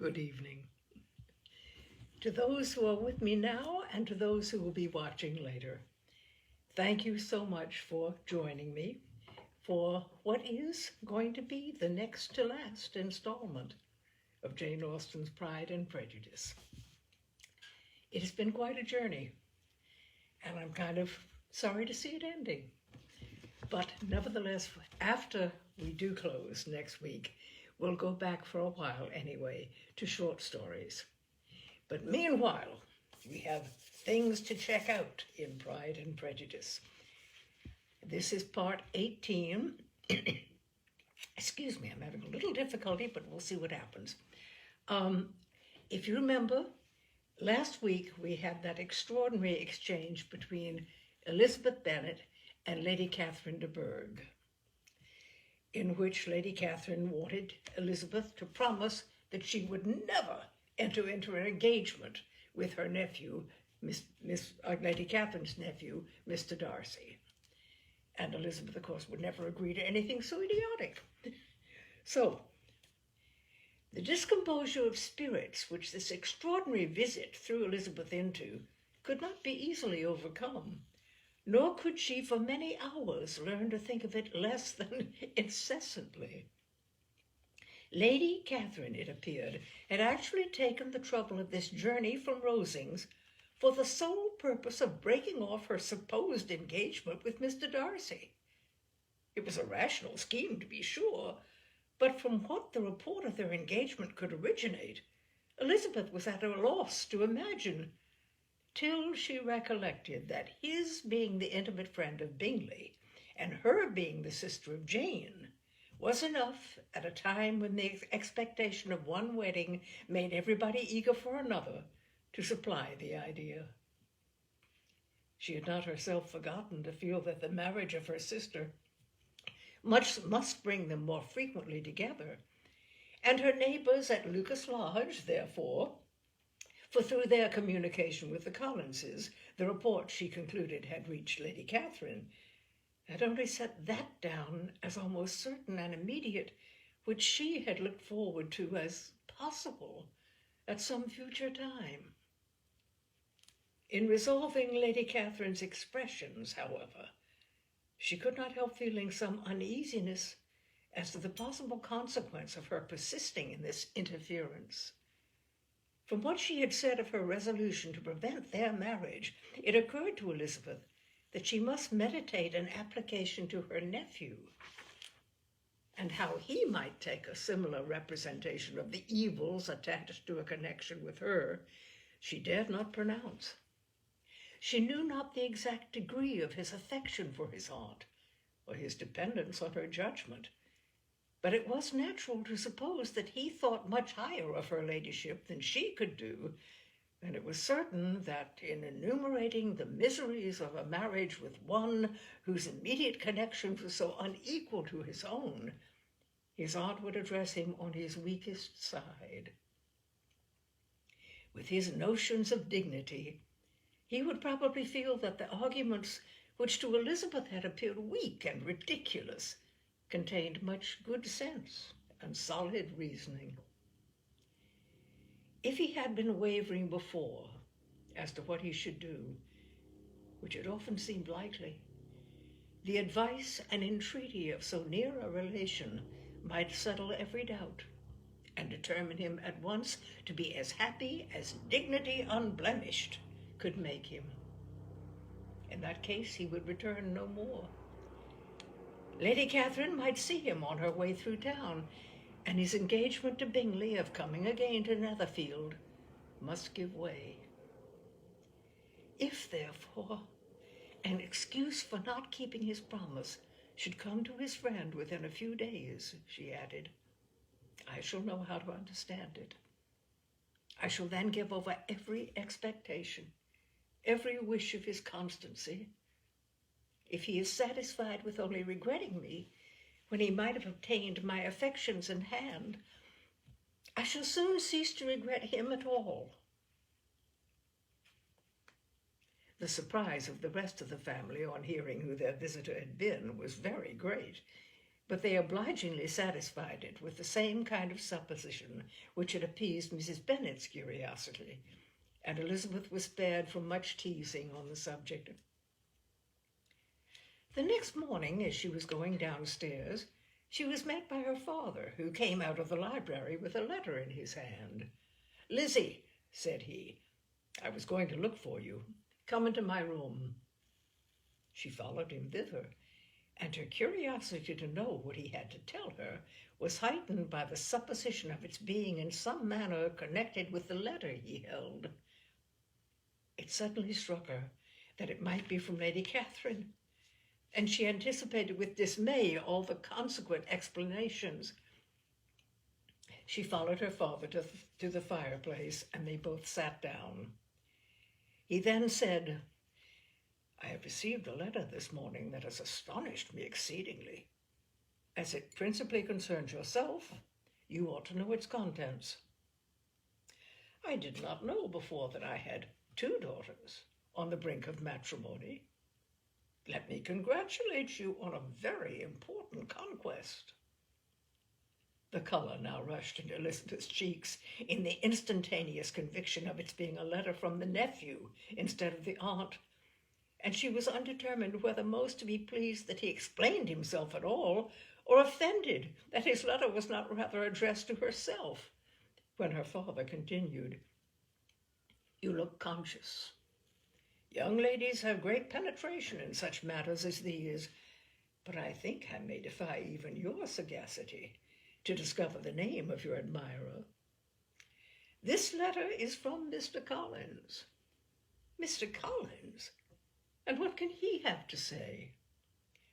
good evening. To those who are with me now and to those who will be watching later, thank you so much for joining me for what is going to be the next to last installment of Jane Austen's Pride and Prejudice. It has been quite a journey, and I'm kind of sorry to see it ending. But nevertheless, after we do close next week, we'll go back for a while anyway to short stories. But meanwhile, we have things to check out in Pride and Prejudice. This is part 18. Excuse me, I'm having a little difficulty, but we'll see what happens. If you remember, last week we had that extraordinary exchange between Elizabeth Bennet and Lady Catherine de Bourgh, in which Lady Catherine wanted Elizabeth to promise that she would never enter into an engagement with her nephew, Lady Catherine's nephew, Mr. Darcy. And Elizabeth, of course, would never agree to anything so idiotic. So, the discomposure of spirits which this extraordinary visit threw Elizabeth into could not be easily overcome, nor could she for many hours learn to think of it less than incessantly. Lady Catherine, it appeared, had actually taken the trouble of this journey from Rosings for the sole purpose of breaking off her supposed engagement with Mr. Darcy. It was a rational scheme, to be sure, but from what the report of their engagement could originate, Elizabeth was at a loss to imagine, till she recollected that his being the intimate friend of Bingley and her being the sister of Jane was enough at a time when the expectation of one wedding made everybody eager for another to supply the idea. She had not herself forgotten to feel that the marriage of her sister must bring them more frequently together, and her neighbors at Lucas Lodge, therefore, for through their communication with the Collinses, the report, she concluded, had reached Lady Catherine, had only set that down as almost certain and immediate, which she had looked forward to as possible at some future time. In resolving Lady Catherine's expressions, however, she could not help feeling some uneasiness as to the possible consequence of her persisting in this interference. From what she had said of her resolution to prevent their marriage, it occurred to Elizabeth that she must meditate an application to her nephew, and how he might take a similar representation of the evils attached to a connection with her, she dared not pronounce. She knew not the exact degree of his affection for his aunt, or his dependence on her judgment, but it was natural to suppose that he thought much higher of her ladyship than she could do, and it was certain that in enumerating the miseries of a marriage with one whose immediate connection was so unequal to his own, his aunt would address him on his weakest side. With his notions of dignity, he would probably feel that the arguments which to Elizabeth had appeared weak and ridiculous contained much good sense and solid reasoning. If he had been wavering before as to what he should do, which had often seemed likely, the advice and entreaty of so near a relation might settle every doubt and determine him at once to be as happy as dignity unblemished could make him. In that case, he would return no more. Lady Catherine might see him on her way through town, and his engagement to Bingley of coming again to Netherfield must give way. If, therefore, an excuse for not keeping his promise should come to his friend within a few days, she added, I shall know how to understand it. I shall then give over every expectation, every wish of his constancy. If he is satisfied with only regretting me, when he might have obtained my affections in hand, I shall soon cease to regret him at all. The surprise of the rest of the family on hearing who their visitor had been was very great, but they obligingly satisfied it with the same kind of supposition which had appeased Mrs. Bennet's curiosity, and Elizabeth was spared from much teasing on the subject. The next morning, as she was going downstairs, she was met by her father, who came out of the library with a letter in his hand. "Lizzie," said he, "I was going to look for you. Come into my room." She followed him thither, and her curiosity to know what he had to tell her was heightened by the supposition of its being in some manner connected with the letter he held. It suddenly struck her that it might be from Lady Catherine, and she anticipated with dismay all the consequent explanations. She followed her father to the fireplace, and they both sat down. He then said, "I have received a letter this morning that has astonished me exceedingly. As it principally concerns yourself, you ought to know its contents. I did not know before that I had 2 daughters on the brink of matrimony. Let me congratulate you on a very important conquest." The color now rushed into Elizabeth's cheeks in the instantaneous conviction of its being a letter from the nephew instead of the aunt, and she was undetermined whether most to be pleased that he explained himself at all, or offended that his letter was not rather addressed to herself, when her father continued, "You look conscious. Young ladies have great penetration in such matters as these, but I think I may defy even your sagacity to discover the name of your admirer. This letter is from Mr. Collins." "Mr. Collins? And what can he have to say?"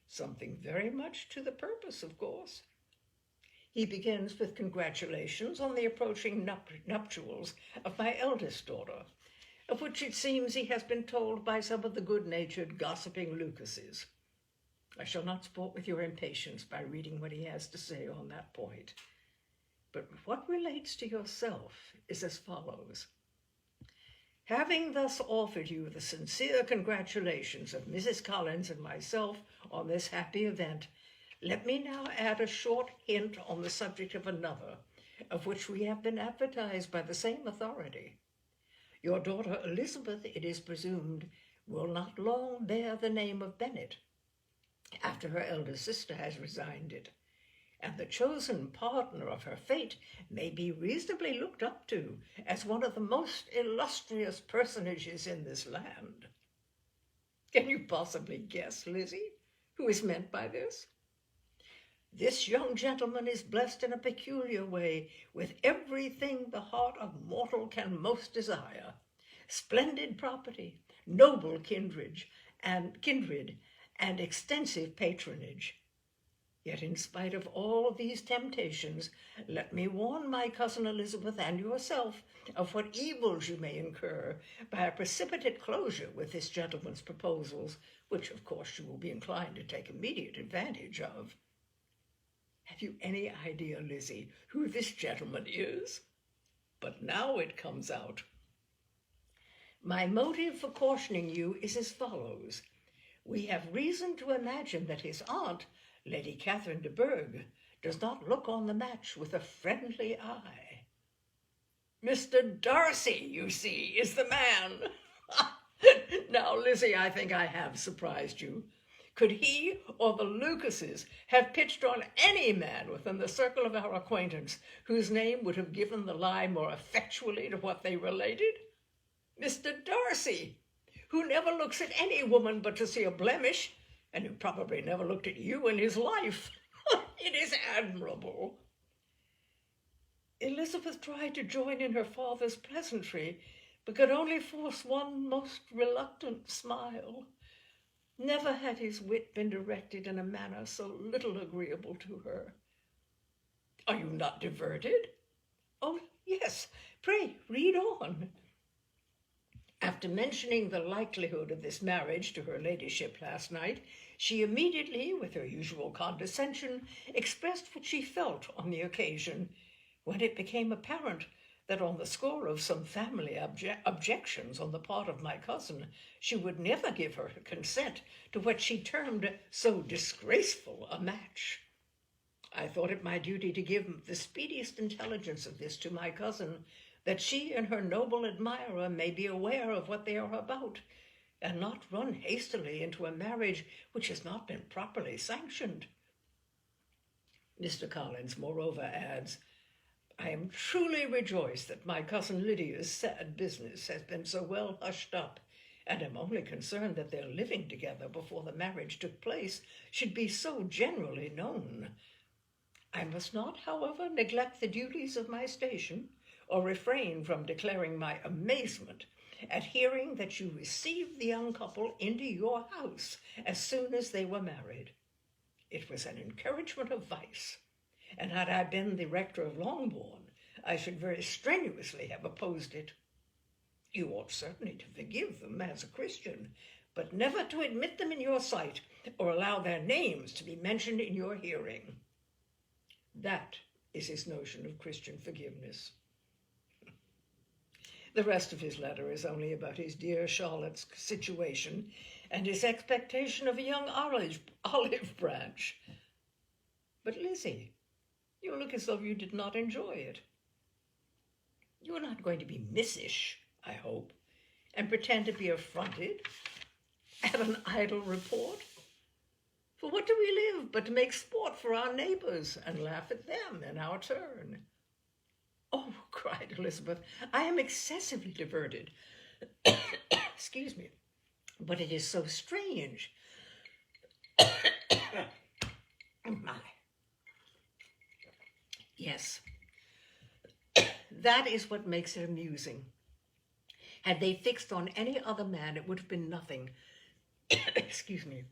"Something very much to the purpose, of course. He begins with congratulations on the approaching nuptials of my eldest daughter, of which it seems he has been told by some of the good-natured, gossiping Lucases. I shall not sport with your impatience by reading what he has to say on that point. But what relates to yourself is as follows. Having thus offered you the sincere congratulations of Mrs. Collins and myself on this happy event, let me now add a short hint on the subject of another, of which we have been advertised by the same authority. Your daughter Elizabeth, it is presumed, will not long bear the name of Bennet, after her elder sister has resigned it, and the chosen partner of her fate may be reasonably looked up to as one of the most illustrious personages in this land. Can you possibly guess, Lizzie, who is meant by this? This young gentleman is blessed in a peculiar way with everything the heart of mortal can most desire: splendid property, noble kindred, and extensive patronage. Yet in spite of all these temptations, let me warn my cousin Elizabeth and yourself of what evils you may incur by a precipitate closure with this gentleman's proposals, which of course you will be inclined to take immediate advantage of. Have you any idea, Lizzie, who this gentleman is? But now it comes out. My motive for cautioning you is as follows. We have reason to imagine that his aunt, Lady Catherine de Bourgh, does not look on the match with a friendly eye. Mr. Darcy, you see, is the man. Now, Lizzie, I think I have surprised you. Could he or the Lucases have pitched on any man within the circle of our acquaintance whose name would have given the lie more effectually to what they related? Mr. Darcy, who never looks at any woman but to see a blemish, and who probably never looked at you in his life. It is admirable. Elizabeth tried to join in her father's pleasantry, but could only force one most reluctant smile. Never had his wit been directed in a manner so little agreeable to her. Are you not diverted? Oh, yes, pray read on. After mentioning the likelihood of this marriage to her ladyship last night, she immediately, with her usual condescension, expressed what she felt on the occasion, when it became apparent that on the score of some family objections on the part of my cousin, she would never give her consent to what she termed so disgraceful a match. I thought it my duty to give the speediest intelligence of this to my cousin, that she and her noble admirer may be aware of what they are about, and not run hastily into a marriage which has not been properly sanctioned. Mr. Collins, moreover, adds, I am truly rejoiced that my cousin Lydia's sad business has been so well hushed up, and am only concerned that their living together before the marriage took place should be so generally known. I must not, however, neglect the duties of my station, or refrain from declaring my amazement at hearing that you received the young couple into your house as soon as they were married. It was an encouragement of vice, and had I been the rector of Longbourn, I should very strenuously have opposed it. You ought certainly to forgive them as a Christian, but never to admit them in your sight, or allow their names to be mentioned in your hearing. That is his notion of Christian forgiveness. The rest of his letter is only about his dear Charlotte's situation and his expectation of a young olive branch. But Lizzie, you look as though you did not enjoy it. You are not going to be missish, I hope, and pretend to be affronted at an idle report. For what do we live but to make sport for our neighbors and laugh at them in our turn? Oh, cried Elizabeth, I am excessively diverted. Excuse me, but it is so strange. My. Yes, that is what makes it amusing. Had they fixed on any other man, it would have been nothing. Excuse me.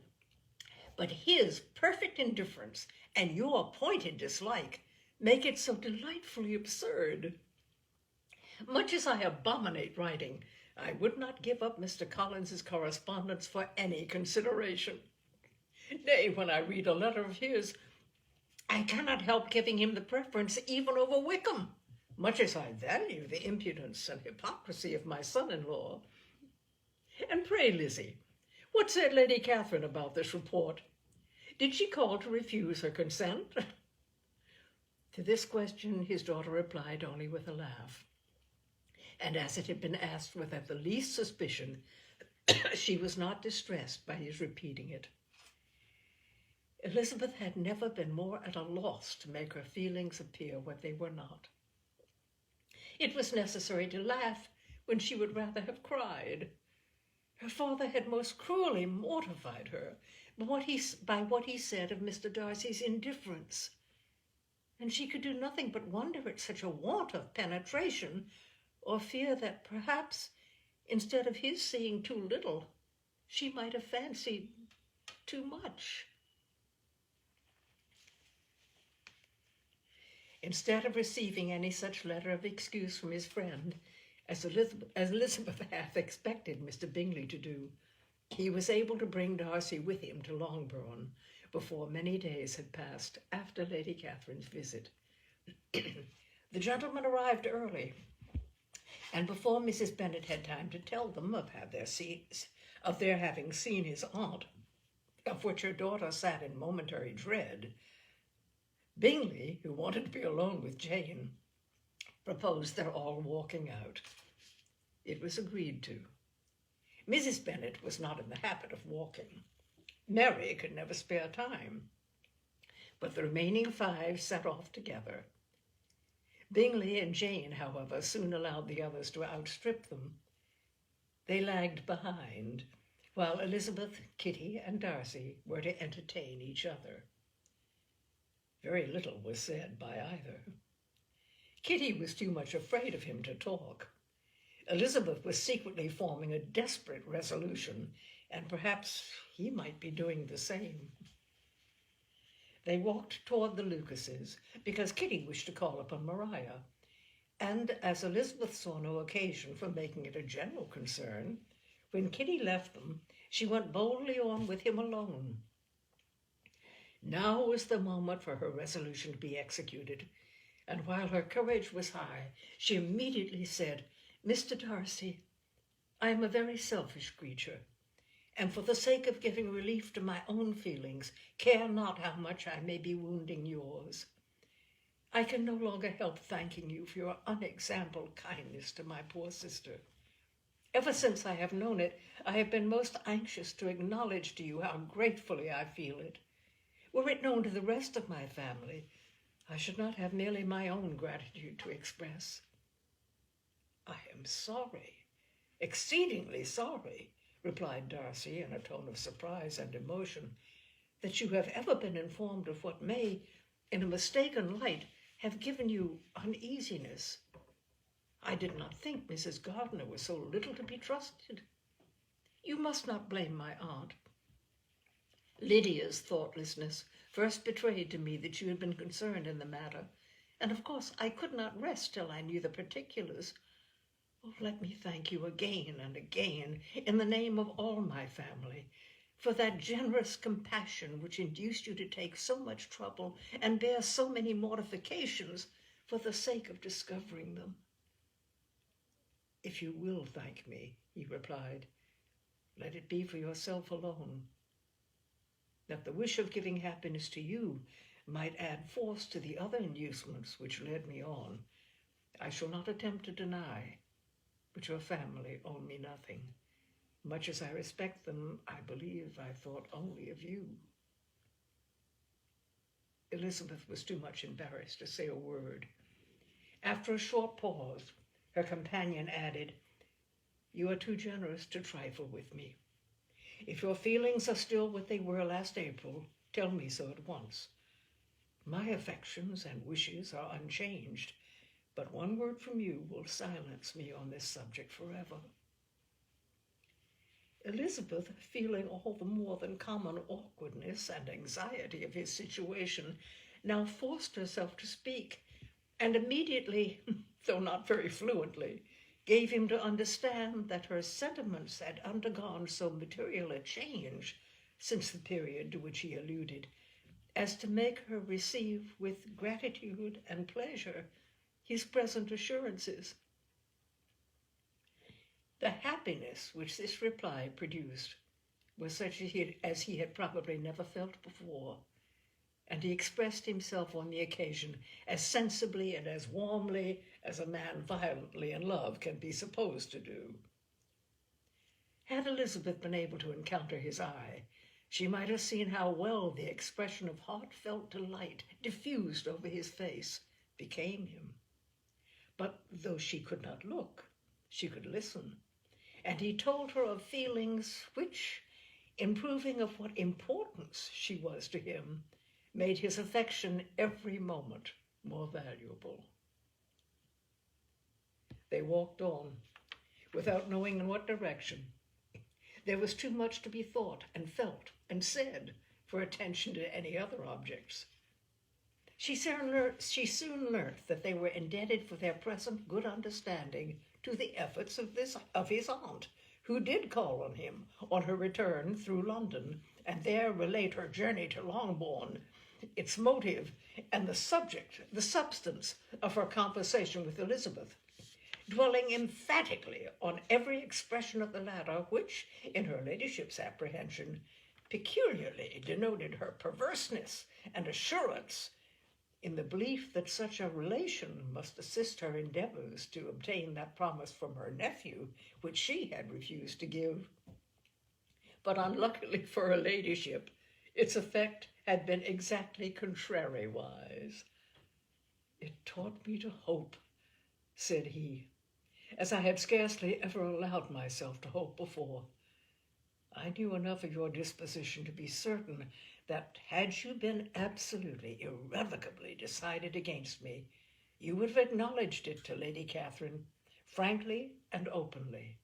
But his perfect indifference and your pointed dislike make it so delightfully absurd. Much as I abominate writing, I would not give up Mr. Collins's correspondence for any consideration. Nay, when I read a letter of his, I cannot help giving him the preference even over Wickham, much as I value the impudence and hypocrisy of my son-in-law. And pray, Lizzie, what said Lady Catherine about this report? Did she call to refuse her consent? To this question his daughter replied only with a laugh. And as it had been asked without the least suspicion, she was not distressed by his repeating it. Elizabeth had never been more at a loss to make her feelings appear what they were not. It was necessary to laugh when she would rather have cried. Her father had most cruelly mortified her by what he said of Mr. Darcy's indifference, and she could do nothing but wonder at such a want of penetration, or fear that perhaps, instead of his seeing too little, she might have fancied too much. Instead of receiving any such letter of excuse from his friend, as Elizabeth half expected Mr. Bingley to do, he was able to bring Darcy with him to Longbourn before many days had passed after Lady Catherine's visit. The gentlemen arrived early, and before Mrs. Bennet had time to tell them of their having seen his aunt, of which her daughter sat in momentary dread, Bingley, who wanted to be alone with Jane, proposed their all walking out. It was agreed to. Mrs. Bennet was not in the habit of walking. Mary could never spare time. But the remaining 5 set off together. Bingley and Jane, however, soon allowed the others to outstrip them. They lagged behind, while Elizabeth, Kitty, and Darcy were to entertain each other. Very little was said by either. Kitty was too much afraid of him to talk. Elizabeth was secretly forming a desperate resolution, and perhaps he might be doing the same. They walked toward the Lucases, because Kitty wished to call upon Maria, and as Elizabeth saw no occasion for making it a general concern, when Kitty left them, she went boldly on with him alone. Now was the moment for her resolution to be executed, and while her courage was high, she immediately said, Mr. Darcy, I am a very selfish creature, and for the sake of giving relief to my own feelings, care not how much I may be wounding yours. I can no longer help thanking you for your unexampled kindness to my poor sister. Ever since I have known it, I have been most anxious to acknowledge to you how gratefully I feel it. Were it known to the rest of my family, I should not have merely my own gratitude to express. I am sorry, exceedingly sorry, replied Darcy in a tone of surprise and emotion, that you have ever been informed of what may, in a mistaken light, have given you uneasiness. I did not think Mrs. Gardiner was so little to be trusted. You must not blame my aunt. Lydia's thoughtlessness first betrayed to me that you had been concerned in the matter, and of course I could not rest till I knew the particulars. Oh, let me thank you again and again, in the name of all my family, for that generous compassion which induced you to take so much trouble and bear so many mortifications for the sake of discovering them. If you will thank me, he replied, let it be for yourself alone. That the wish of giving happiness to you might add force to the other inducements which led me on, I shall not attempt to deny, but your family owe me nothing. Much as I respect them, I believe I thought only of you. Elizabeth was too much embarrassed to say a word. After a short pause, her companion added, you are too generous to trifle with me. If your feelings are still what they were last April, tell me so at once. My affections and wishes are unchanged, but one word from you will silence me on this subject forever. Elizabeth, feeling all the more than common awkwardness and anxiety of his situation, now forced herself to speak, and immediately, though not very fluently, gave him to understand that her sentiments had undergone so material a change since the period to which he alluded, as to make her receive with gratitude and pleasure his present assurances. The happiness which this reply produced was such as he had probably never felt before, and he expressed himself on the occasion as sensibly and as warmly as a man violently in love can be supposed to do. Had Elizabeth been able to encounter his eye, she might have seen how well the expression of heartfelt delight diffused over his face became him. But though she could not look, she could listen, and he told her of feelings which, in proving of what importance she was to him, made his affection every moment more valuable. They walked on, without knowing in what direction. There was too much to be thought and felt and said for attention to any other objects. She soon learnt that they were indebted for their present good understanding to the efforts of his aunt, who did call on him on her return through London, and there relate her journey to Longbourn, its motive, and the substance of her conversation with Elizabeth, dwelling emphatically on every expression of the latter, which, in her ladyship's apprehension, peculiarly denoted her perverseness and assurance in the belief that such a relation must assist her endeavors to obtain that promise from her nephew which she had refused to give. But unluckily for her ladyship, its effect had been exactly contrariwise. It taught me to hope, said he, as I had scarcely ever allowed myself to hope before. I knew enough of your disposition to be certain that, had you been absolutely, irrevocably decided against me, you would have acknowledged it to Lady Catherine, frankly and openly.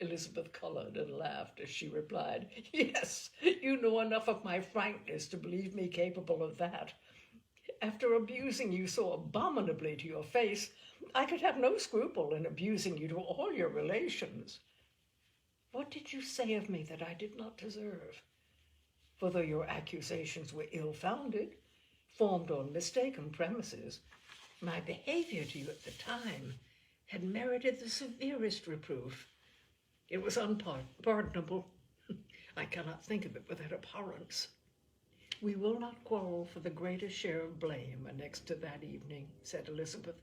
Elizabeth colored and laughed as she replied, yes, you know enough of my frankness to believe me capable of that. After abusing you so abominably to your face, I could have no scruple in abusing you to all your relations. What did you say of me that I did not deserve? For though your accusations were ill-founded, formed on mistaken premises, my behavior to you at the time had merited the severest reproof. It was unpardonable, I cannot think of it without abhorrence. We will not quarrel for the greatest share of blame annexed to that evening, said Elizabeth.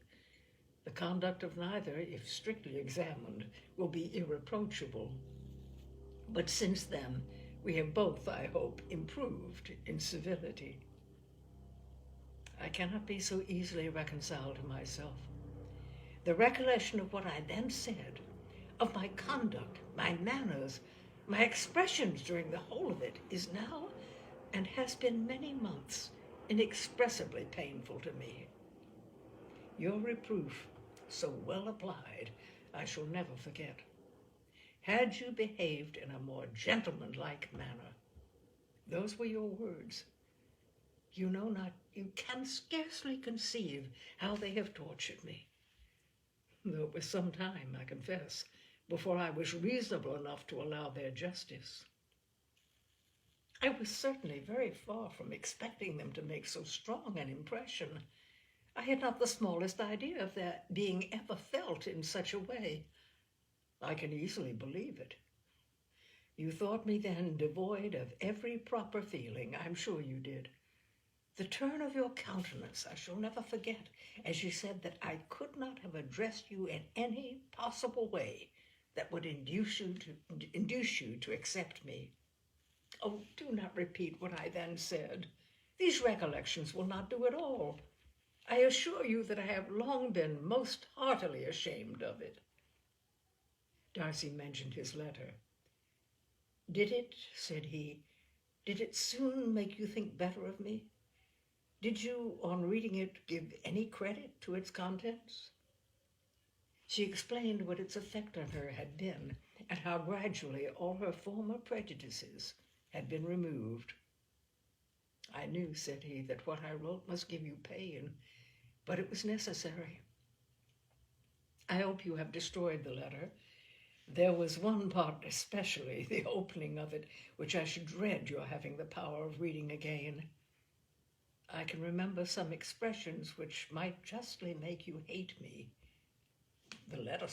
The conduct of neither, if strictly examined, will be irreproachable. But since then, we have both, I hope, improved in civility. I cannot be so easily reconciled to myself. The recollection of what I then said, of my conduct, my manners, my expressions during the whole of it, is now, and has been many months, inexpressibly painful to me. Your reproof, so well applied, I shall never forget. Had you behaved in a more gentlemanlike manner, those were your words. You can scarcely conceive how they have tortured me. Though it was some time, I confess, before I was reasonable enough to allow their justice. I was certainly very far from expecting them to make so strong an impression. I had not the smallest idea of their being ever felt in such a way. I can easily believe it. You thought me then devoid of every proper feeling. I'm sure you did. The turn of your countenance I shall never forget, as you said that I could not have addressed you in any possible way that would induce you to accept me. Oh, do not repeat what I then said. These recollections will not do at all. I assure you that I have long been most heartily ashamed of it. Darcy mentioned his letter. Did it, said he, did it soon make you think better of me? Did you, on reading it, give any credit to its contents? She explained what its effect on her had been, and how gradually all her former prejudices had been removed. I knew, said he, that what I wrote must give you pain, but it was necessary. I hope you have destroyed the letter. There was one part especially, the opening of it, which I should dread your having the power of reading again. I can remember some expressions which might justly make you hate me. The letter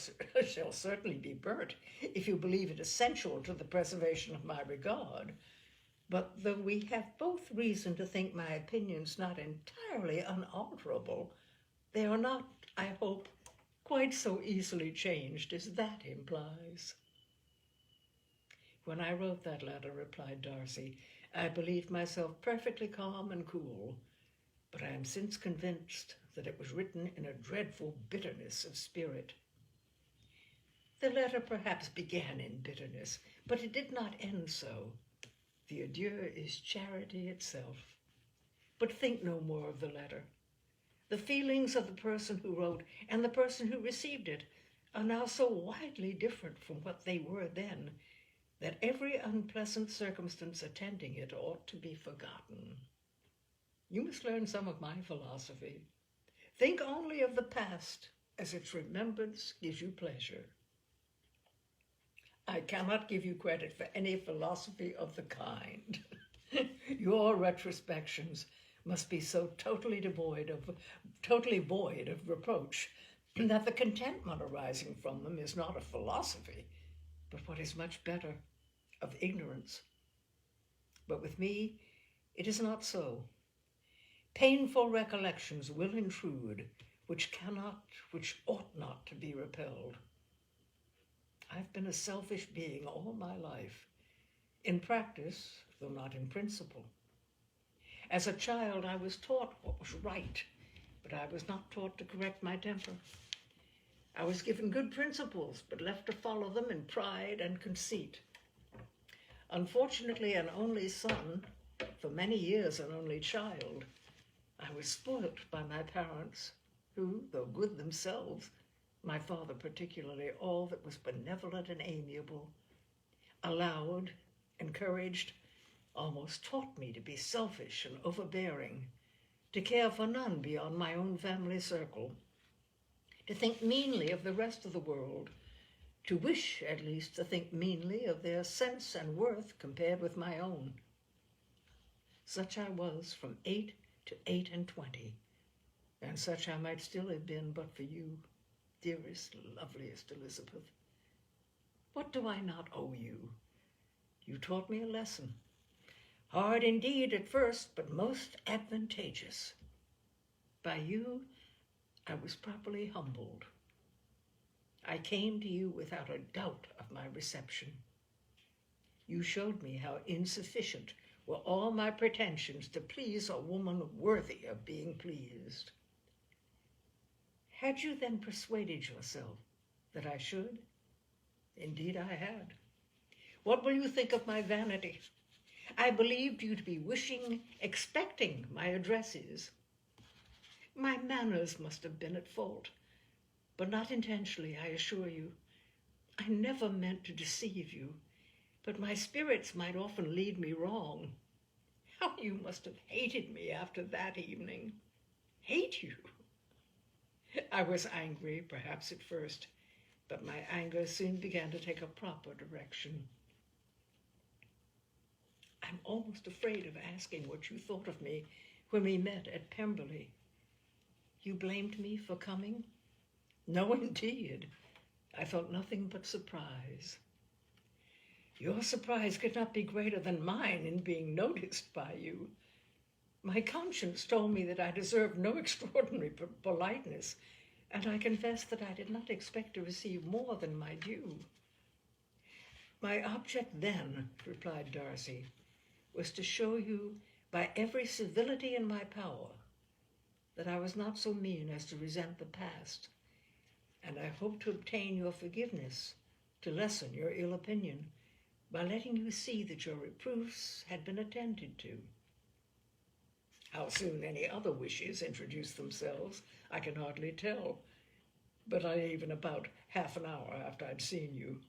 shall certainly be burnt, if you believe it essential to the preservation of my regard. But though we have both reason to think my opinions not entirely unalterable, they are not, I hope, quite so easily changed as that implies. When I wrote that letter, replied Darcy, I believed myself perfectly calm and cool, but I am since convinced that it was written in a dreadful bitterness of spirit. The letter perhaps began in bitterness, but it did not end so. The adieu is charity itself. But think no more of the letter. The feelings of the person who wrote and the person who received it are now so widely different from what they were then, that every unpleasant circumstance attending it ought to be forgotten. You must learn some of my philosophy. Think only of the past, as its remembrance gives you pleasure. I cannot give you credit for any philosophy of the kind. Your retrospections must be so totally void of reproach that the contentment arising from them is not of philosophy, but what is much better, of ignorance. But with me, it is not so. Painful recollections will intrude, which ought not to be repelled. I've been a selfish being all my life, in practice, though not in principle. As a child, I was taught what was right, but I was not taught to correct my temper. I was given good principles, but left to follow them in pride and conceit. Unfortunately, an only son, for many years an only child, I was spoilt by my parents, who, though good themselves, my father particularly, all that was benevolent and amiable, allowed, encouraged, almost taught me to be selfish and overbearing, to care for none beyond my own family circle, to think meanly of the rest of the world, to wish, at least, to think meanly of their sense and worth compared with my own. Such I was from 8 to 28, and such I might still have been but for you, dearest, loveliest Elizabeth. What do I not owe you? You taught me a lesson. Hard indeed at first, but most advantageous. By you, I was properly humbled. I came to you without a doubt of my reception. You showed me how insufficient were all my pretensions to please a woman worthy of being pleased. Had you then persuaded yourself that I should? Indeed I had. What will you think of my vanity? I believed you to be expecting my addresses. My manners must have been at fault, but not intentionally, I assure you. I never meant to deceive you, but my spirits might often lead me wrong. How you must have hated me after that evening. Hate you? I was angry, perhaps at first, but my anger soon began to take a proper direction. I'm almost afraid of asking what you thought of me when we met at Pemberley. You blamed me for coming? No, indeed. I felt nothing but surprise. Your surprise could not be greater than mine in being noticed by you. My conscience told me that I deserved no extraordinary politeness, and I confess that I did not expect to receive more than my due. My object then, replied Darcy, was to show you by every civility in my power that I was not so mean as to resent the past, and I hope to obtain your forgiveness to lessen your ill opinion by letting you see that your reproofs had been attended to. How soon any other wishes introduced themselves, I can hardly tell, but even about half an hour after I'd seen you.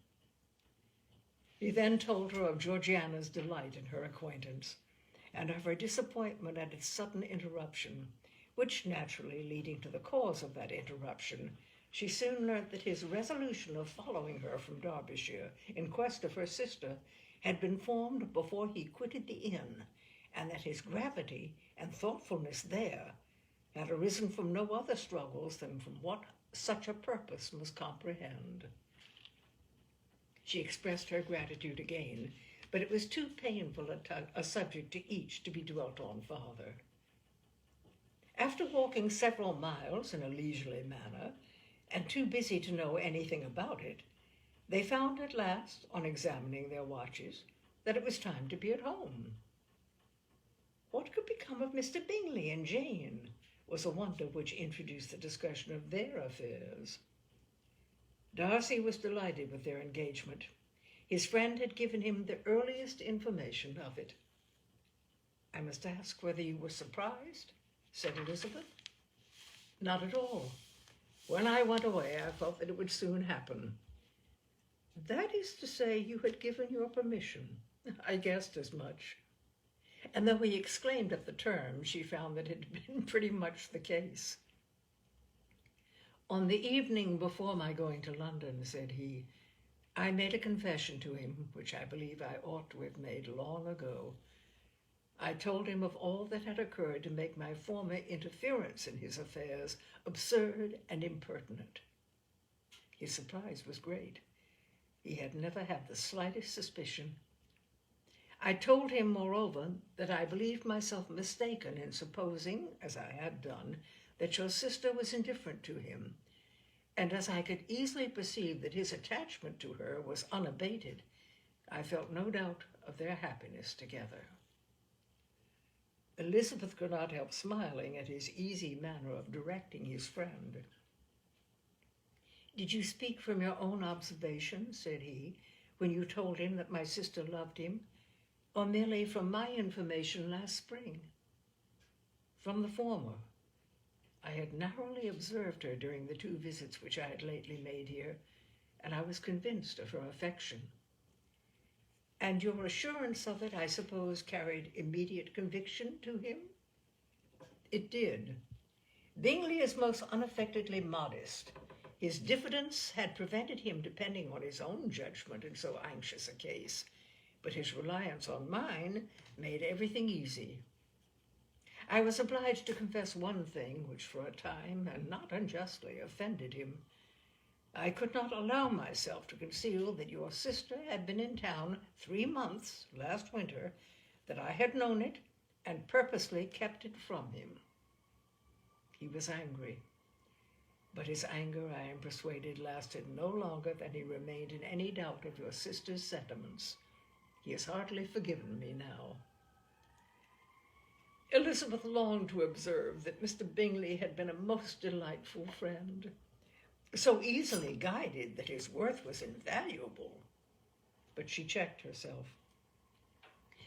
He then told her of Georgiana's delight in her acquaintance, and of her disappointment at its sudden interruption, which, naturally leading to the cause of that interruption, she soon learnt that his resolution of following her from Derbyshire in quest of her sister had been formed before he quitted the inn, and that his gravity and thoughtfulness there had arisen from no other struggles than from what such a purpose must comprehend. She expressed her gratitude again, but it was too painful a subject to each to be dwelt on farther. After walking several miles in a leisurely manner, and too busy to know anything about it, they found at last, on examining their watches, that it was time to be at home. What could become of Mr. Bingley and Jane was a wonder which introduced the discussion of their affairs. Darcy was delighted with their engagement. His friend had given him the earliest information of it. I must ask whether you were surprised, said Elizabeth. Not at all. When I went away, I felt that it would soon happen. That is to say, you had given your permission. I guessed as much. And though he exclaimed at the term, she found that it had been pretty much the case. On the evening before my going to London, said he, I made a confession to him, which I believe I ought to have made long ago. I told him of all that had occurred to make my former interference in his affairs absurd and impertinent. His surprise was great. He had never had the slightest suspicion. I told him, moreover, that I believed myself mistaken in supposing, as I had done, that your sister was indifferent to him, and as I could easily perceive that his attachment to her was unabated, I felt no doubt of their happiness together. Elizabeth could not help smiling at his easy manner of directing his friend. Did you speak from your own observation, said he, when you told him that my sister loved him, or merely from my information last spring? From the former. I had narrowly observed her during the 2 visits which I had lately made here, and I was convinced of her affection. And your assurance of it, I suppose, carried immediate conviction to him? It did. Bingley is most unaffectedly modest. His diffidence had prevented him depending on his own judgment in so anxious a case, but his reliance on mine made everything easy. I was obliged to confess one thing which for a time, and not unjustly, offended him. I could not allow myself to conceal that your sister had been in town 3 months last winter, that I had known it, and purposely kept it from him. He was angry, but his anger, I am persuaded, lasted no longer than he remained in any doubt of your sister's sentiments. He has hardly forgiven me now. Elizabeth longed to observe that Mr. Bingley had been a most delightful friend, so easily guided that his worth was invaluable. But she checked herself.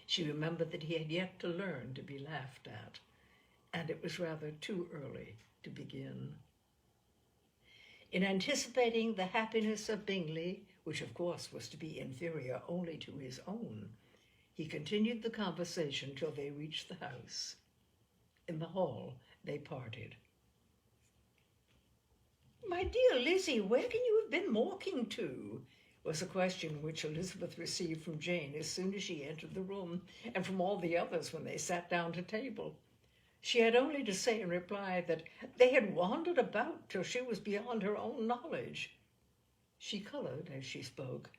She remembered that he had yet to learn to be laughed at, and it was rather too early to begin. In anticipating the happiness of Bingley, which of course was to be inferior only to his own, he continued the conversation till they reached the house. In the hall they parted. "My dear Lizzie, where can you have been walking to?" was a question which Elizabeth received from Jane as soon as she entered the room, and from all the others when they sat down to table. She had only to say in reply that they had wandered about till she was beyond her own knowledge. She colored as she spoke,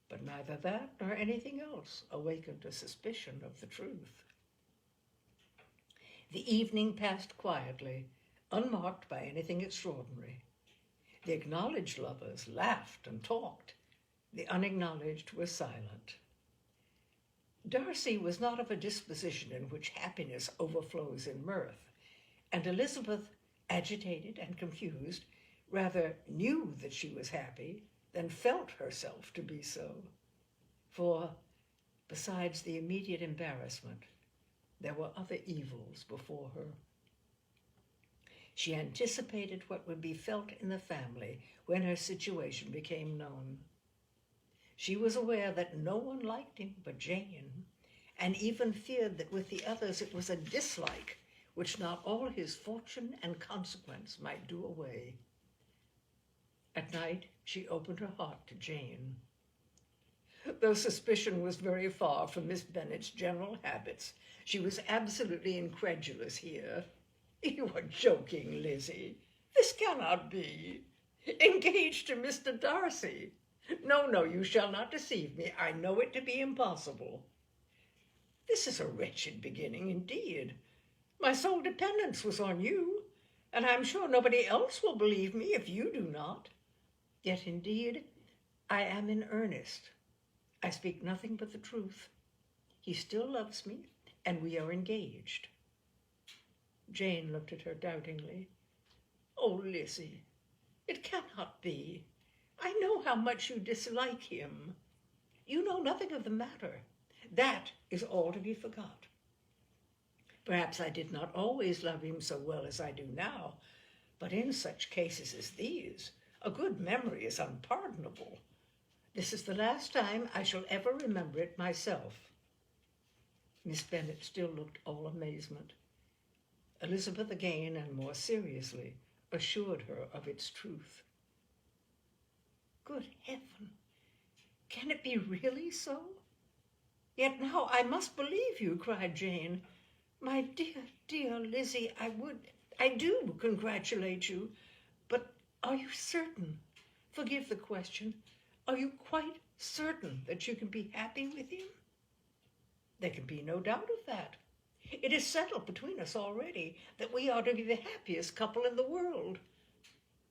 but neither that nor anything else awakened a suspicion of the truth. The evening passed quietly, unmarked by anything extraordinary. The acknowledged lovers laughed and talked. The unacknowledged were silent. Darcy was not of a disposition in which happiness overflows in mirth, and Elizabeth, agitated and confused, rather knew that she was happy than felt herself to be so. For, besides the immediate embarrassment, there were other evils before her. She anticipated what would be felt in the family when her situation became known. She was aware that no one liked him but Jane, and even feared that with the others it was a dislike which not all his fortune and consequence might do away. At night she opened her heart to Jane. Though suspicion was very far from Miss Bennet's general habits, she was absolutely incredulous here. "You are joking, Lizzie. This cannot be. Engaged to Mr. Darcy? No, you shall not deceive me. I know it to be impossible. This is a wretched beginning indeed. My sole dependence was on you, and I am sure nobody else will believe me if you do not. Yet indeed I am in earnest. I speak nothing but the truth. He still loves me, and we are engaged." Jane looked at her doubtingly. "Oh, Lizzie, it cannot be. I know how much you dislike him. You know nothing of the matter. That is all to be forgot. Perhaps I did not always love him so well as I do now, but in such cases as these, a good memory is unpardonable. This is the last time I shall ever remember it myself." Miss Bennet still looked all amazement. Elizabeth again, and more seriously, assured her of its truth. "Good heaven! Can it be really so? Yet now I must believe you," cried Jane. "My dear Lizzie, I do congratulate you. But are you certain? Forgive the question. Are you quite certain that you can be happy with him?" "There can be no doubt of that. It is settled between us already that we are to be the happiest couple in the world.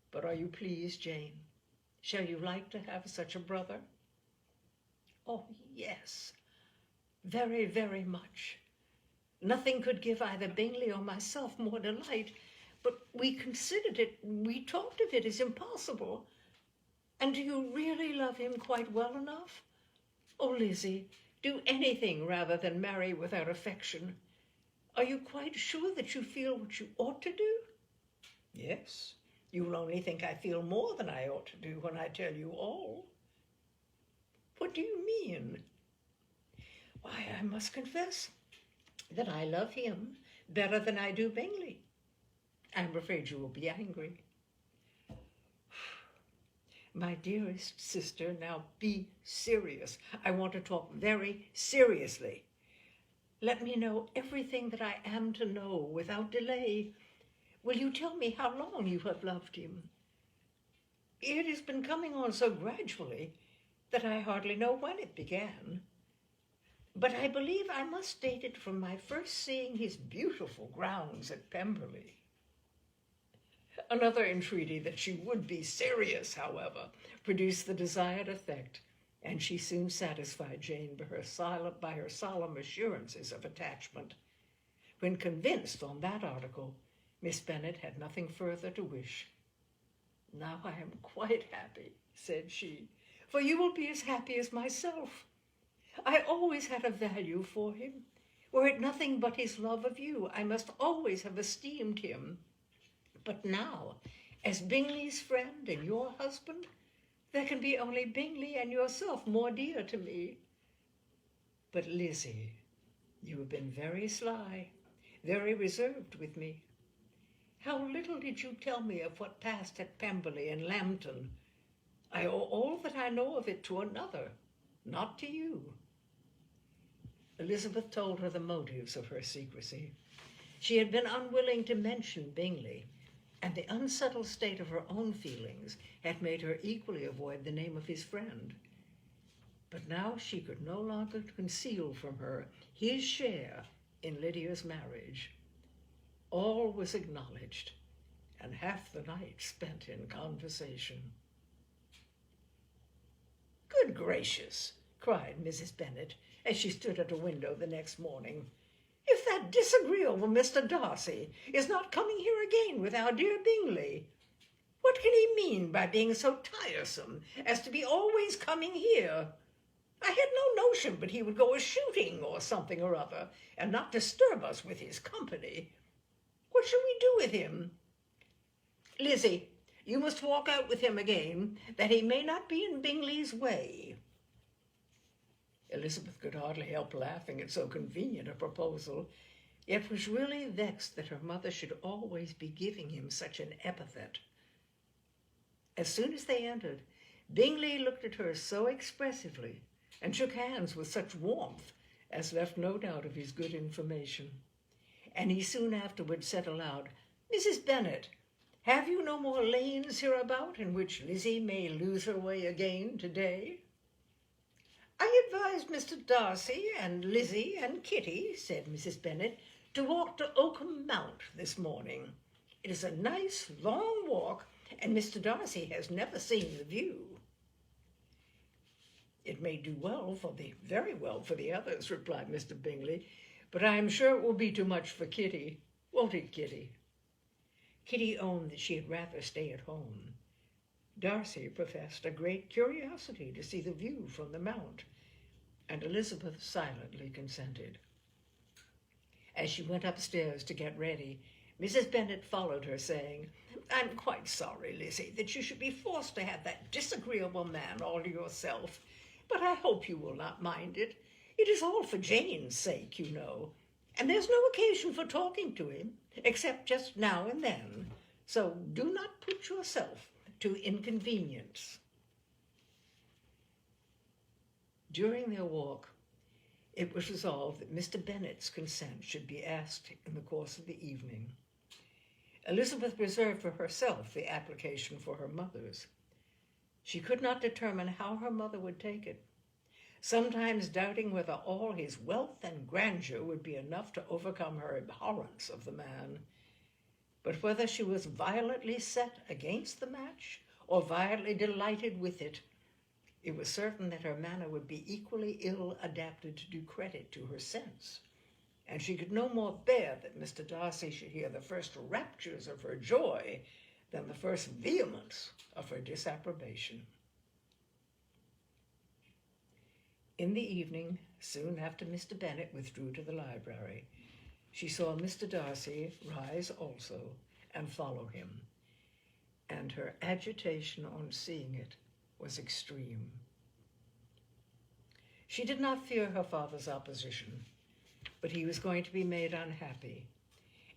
But are you pleased, Jane? Shall you like to have such a brother?" "Oh, yes, very, very much. Nothing could give either Bingley or myself more delight, but we talked of it as impossible. And do you really love him quite well enough? Oh, Lizzie, do anything rather than marry without affection. Are you quite sure that you feel what you ought to do?" "Yes, you will only think I feel more than I ought to do when I tell you all." "What do you mean?" "Why, I must confess that I love him better than I do Bingley. I am afraid you will be angry." "My dearest sister, now be serious. I want to talk very seriously. Let me know everything that I am to know without delay. Will you tell me how long you have loved him?" It has been coming on so gradually that I hardly know when it began. But I believe I must date it from my first seeing his beautiful grounds at Pemberley. Another entreaty that she would be serious, however, produced the desired effect, and she soon satisfied Jane by her solemn assurances of attachment. When convinced on that article, Miss Bennet had nothing further to wish. "Now I am quite happy," said she, "for you will be as happy as myself. I always had a value for him. Were it nothing but his love of you, I must always have esteemed him. But now, as Bingley's friend and your husband, there can be only Bingley and yourself more dear to me. But, Lizzie, you have been very sly, very reserved with me. How little did you tell me of what passed at Pemberley and Lambton? I owe all that I know of it to another, not to you." Elizabeth told her the motives of her secrecy. She had been unwilling to mention Bingley, and the unsettled state of her own feelings had made her equally avoid the name of his friend. But now she could no longer conceal from her his share in Lydia's marriage. All was acknowledged, and half the night spent in conversation. "Good gracious!" cried Mrs. Bennet, as she stood at a window the next morning. "If that disagreeable Mr. Darcy is not coming here again with our dear Bingley! What can he mean by being so tiresome as to be always coming here? I had no notion but he would go a-shooting or something or other, and not disturb us with his company. What shall we do with him? Lizzie, you must walk out with him again, that he may not be in Bingley's way." Elizabeth could hardly help laughing at so convenient a proposal, yet was really vexed that her mother should always be giving him such an epithet. As soon as they entered, Bingley looked at her so expressively and shook hands with such warmth as left no doubt of his good information. And he soon afterward said aloud, "Mrs. Bennet, have you no more lanes hereabout in which Lizzie may lose her way again today?" "I advised Mr. Darcy and Lizzie and Kitty," said Mrs. Bennet, "to walk to Oakham Mount this morning. It is a nice long walk, and Mr. Darcy has never seen the view." "It may do very well for the others," replied Mr. Bingley, "but I am sure it will be too much for Kitty. Won't it, Kitty?" Kitty owned that she had rather stay at home. Darcy professed a great curiosity to see the view from the mount, and Elizabeth silently consented. As she went upstairs to get ready, Mrs. Bennet followed her, saying, "I'm quite sorry, Lizzie, that you should be forced to have that disagreeable man all to yourself, but I hope you will not mind it. It is all for Jane's sake, you know, and there's no occasion for talking to him, except just now and then, so do not put yourself to inconvenience." During their walk, it was resolved that Mr. Bennet's consent should be asked in the course of the evening. Elizabeth reserved for herself the application for her mother's. She could not determine how her mother would take it, sometimes doubting whether all his wealth and grandeur would be enough to overcome her abhorrence of the man. But whether she was violently set against the match or violently delighted with it, it was certain that her manner would be equally ill adapted to do credit to her sense, and she could no more bear that Mr. Darcy should hear the first raptures of her joy than the first vehemence of her disapprobation. In the evening, soon after Mr. Bennet withdrew to the library, she saw Mr. Darcy rise also and follow him, and her agitation on seeing it was extreme. She did not fear her father's opposition, but he was going to be made unhappy,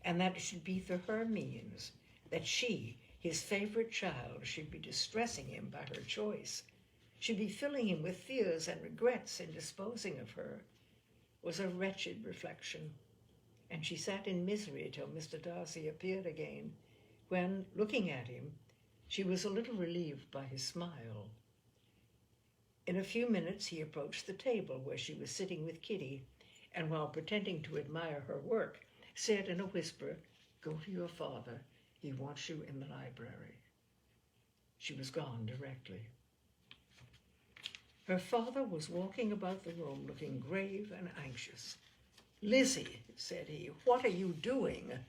and that it should be through her means that she, his favorite child, should be distressing him by her choice, should be filling him with fears and regrets in disposing of her, was a wretched reflection, and she sat in misery till Mr. Darcy appeared again, when, looking at him, She was a little relieved by his smile. In a few minutes he approached the table where she was sitting with Kitty, and while pretending to admire her work, said in a whisper, "Go to your father. He wants you in the library." She was gone directly. Her father was walking about the room looking grave and anxious. "Lizzie," said he, "what are you doing?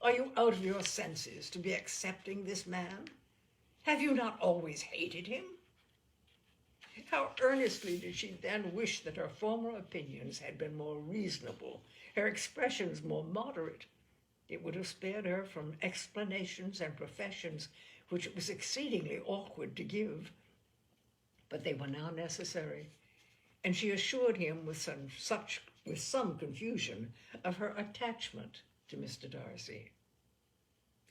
Are you out of your senses to be accepting this man? Have you not always hated him?" How earnestly did she then wish that her former opinions had been more reasonable, her expressions more moderate. It would have spared her from explanations and professions which it was exceedingly awkward to give. But they were now necessary, and she assured him with some confusion of her attachment to Mr. Darcy.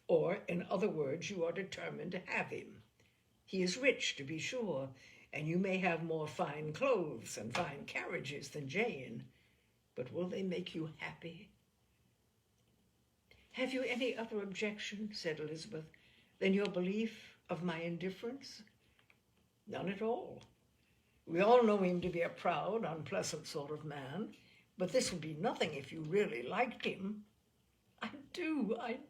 "Or, in other words, you are determined to have him. He is rich, to be sure, and you may have more fine clothes and fine carriages than Jane, but will they make you happy?" "Have you any other objection," said Elizabeth, "than your belief of my indifference?" "None at all. We all know him to be a proud, unpleasant sort of man, but this would be nothing if you really liked him." I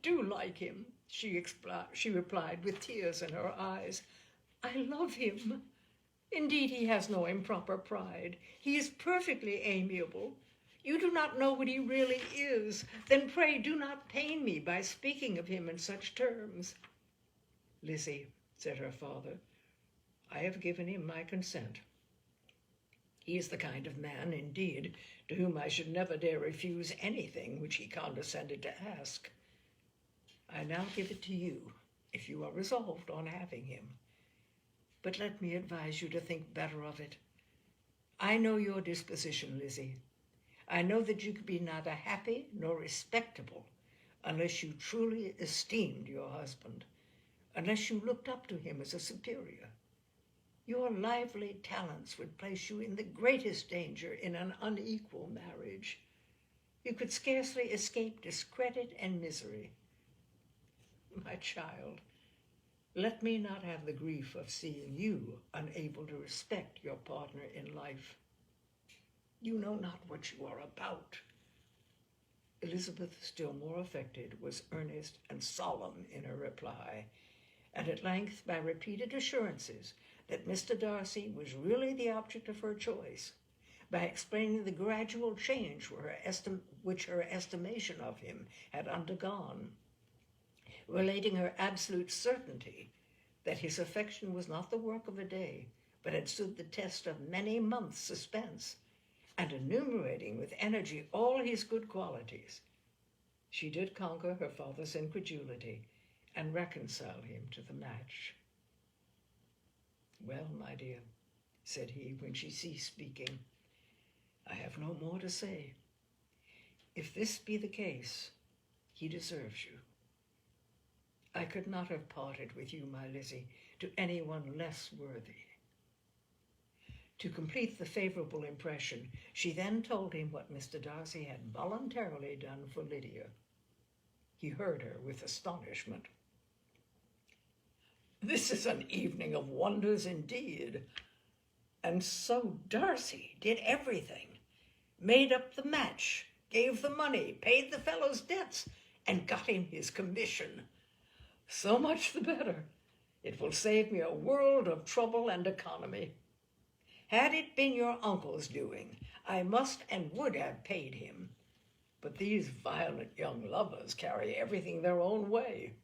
do like him," she replied with tears in her eyes. "I love him. Indeed, he has no improper pride. He is perfectly amiable. You do not know what he really is. Then pray do not pain me by speaking of him in such terms." "Lizzie," said her father, "I have given him my consent. He is the kind of man, indeed, to whom I should never dare refuse anything which he condescended to ask. I now give it to you, if you are resolved on having him. But let me advise you to think better of it. I know your disposition, Lizzie. I know that you could be neither happy nor respectable unless you truly esteemed your husband, unless you looked up to him as a superior. Your lively talents would place you in the greatest danger in an unequal marriage. You could scarcely escape discredit and misery. My child, let me not have the grief of seeing you unable to respect your partner in life. You know not what you are about." Elizabeth, still more affected, was earnest and solemn in her reply, and at length, by repeated assurances that Mr. Darcy was really the object of her choice, by explaining the gradual change which her estimation of him had undergone, relating her absolute certainty that his affection was not the work of a day, but had stood the test of many months' suspense, and enumerating with energy all his good qualities, she did conquer her father's incredulity and reconcile him to the match. "Well, my dear," said he when she ceased speaking, "I have no more to say. If this be the case, he deserves you. I could not have parted with you, my Lizzie, to anyone less worthy." To complete the favorable impression, she then told him what Mr. Darcy had voluntarily done for Lydia. He heard her with astonishment. "This is an evening of wonders indeed. And so Darcy did everything, made up the match, gave the money, paid the fellow's debts, and got him his commission. So much the better. It will save me a world of trouble and economy. Had it been your uncle's doing, I must and would have paid him. But these violent young lovers carry everything their own way.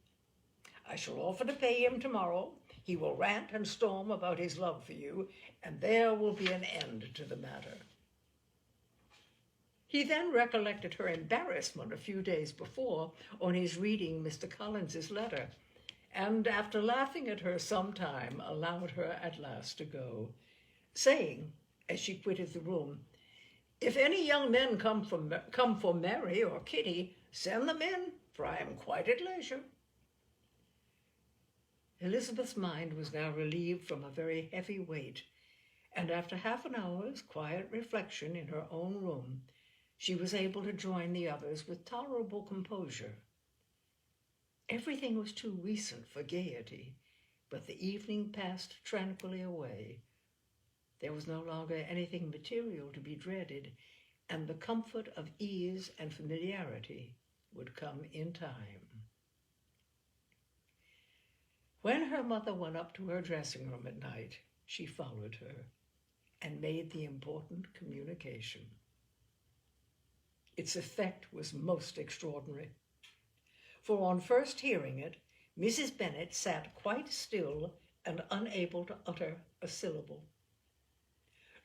I shall offer to pay him tomorrow. He will rant and storm about his love for you, and there will be an end to the matter." He then recollected her embarrassment a few days before on his reading Mr. Collins's letter, and after laughing at her some time, allowed her at last to go, saying, as she quitted the room, "If any young men come for Mary or Kitty, send them in, for I am quite at leisure." Elizabeth's mind was now relieved from a very heavy weight, and after half an hour's quiet reflection in her own room, she was able to join the others with tolerable composure. Everything was too recent for gaiety, But the evening passed tranquilly away. There was no longer anything material to be dreaded, and the comfort of ease and familiarity would come in time. When her mother went up to her dressing room at night, she followed her and made the important communication. Its effect was most extraordinary, for on first hearing it, Mrs. Bennet sat quite still and unable to utter a syllable.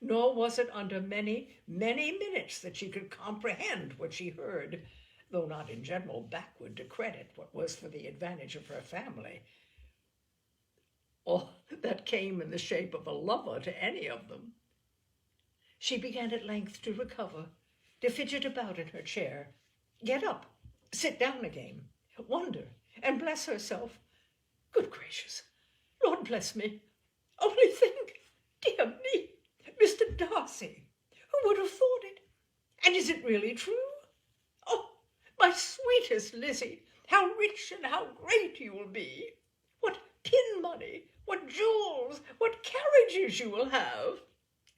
Nor was it under many, many minutes that she could comprehend what she heard, though not in general backward to credit what was for the advantage of her family, or that came in the shape of a lover to any of them. She began at length to recover, to fidget about in her chair, get up, sit down again, wonder, and bless herself. Good gracious, Lord bless me, only think, dear me, Mr. Darcy, who would have thought it? And is it really true? Oh, my sweetest Lizzie, how rich and how great you will be! What pin money, what jewels, what carriages you will have!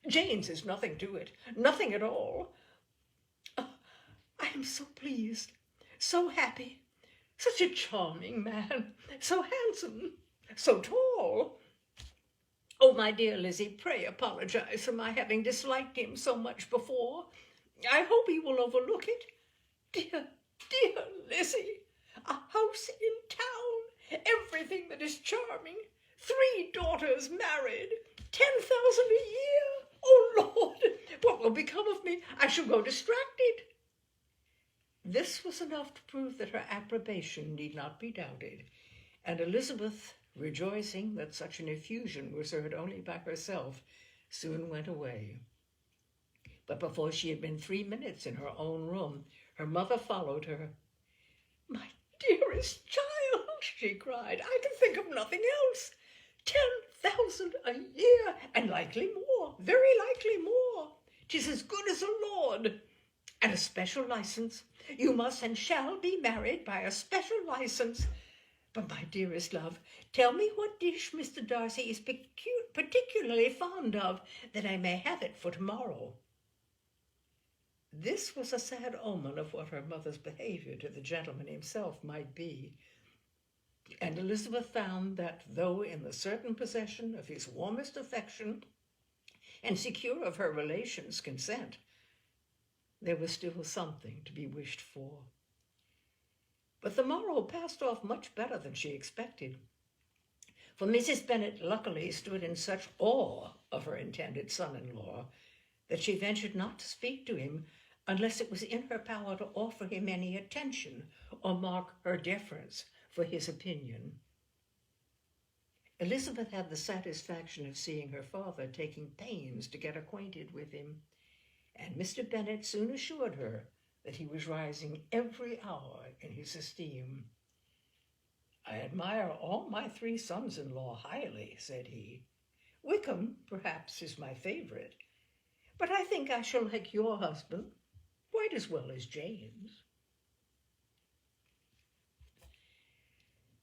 Jane's is nothing to it, nothing at all. Oh, I am so pleased, so happy, such a charming man, so handsome, so tall. Oh, my dear Lizzie, pray apologize for my having disliked him so much before. I hope he will overlook it. Dear, dear Lizzie, a house in town, everything that is charming, 3 daughters married, 10,000 a year. Oh, Lord, what will become of me? I shall go distracted. This was enough to prove that her approbation need not be doubted, and Elizabeth, rejoicing that such an effusion was heard only by herself, soon went away. But before she had been 3 minutes in her own room, her mother followed her. My dearest child, she cried, I can think of nothing else. 10,000 a year, and likely more, very likely more. 'Tis as good as a lord. And a special license. You must and shall be married by a special license. But, my dearest love, tell me what dish Mr. Darcy is particularly fond of, that I may have it for tomorrow. This was a sad omen of what her mother's behavior to the gentleman himself might be, and Elizabeth found that, though in the certain possession of his warmest affection and secure of her relations' consent, there was still something to be wished for. But the morrow passed off much better than she expected, for Mrs. Bennet luckily stood in such awe of her intended son-in-law that she ventured not to speak to him unless it was in her power to offer him any attention or mark her deference for his opinion. Elizabeth had the satisfaction of seeing her father taking pains to get acquainted with him, and Mr. Bennet soon assured her that he was rising every hour in his esteem. I admire all my 3 sons-in-law highly, said he. Wickham, perhaps, is my favorite, but I think I shall like your husband quite as well as Jane's.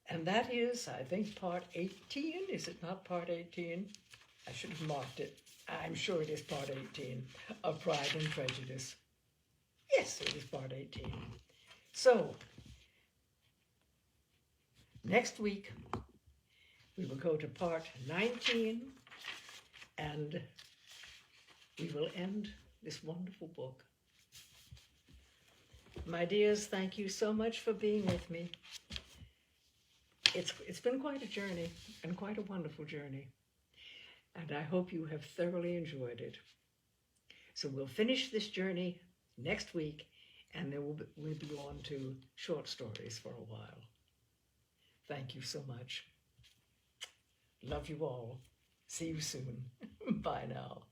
And that is, I think, part 18. Is it not part 18? I should have marked it. I'm sure it is part 18 of Pride and Prejudice. Yes, it is part 18. So, next week, we will go to part 19, and we will end this wonderful book. My dears, thank you so much for being with me. It's been quite a journey, and quite a wonderful journey, and I hope you have thoroughly enjoyed it. So we'll finish this journey next week, and then we'll be on to short stories for a while. Thank you so much. Love you all. See you soon. Bye now.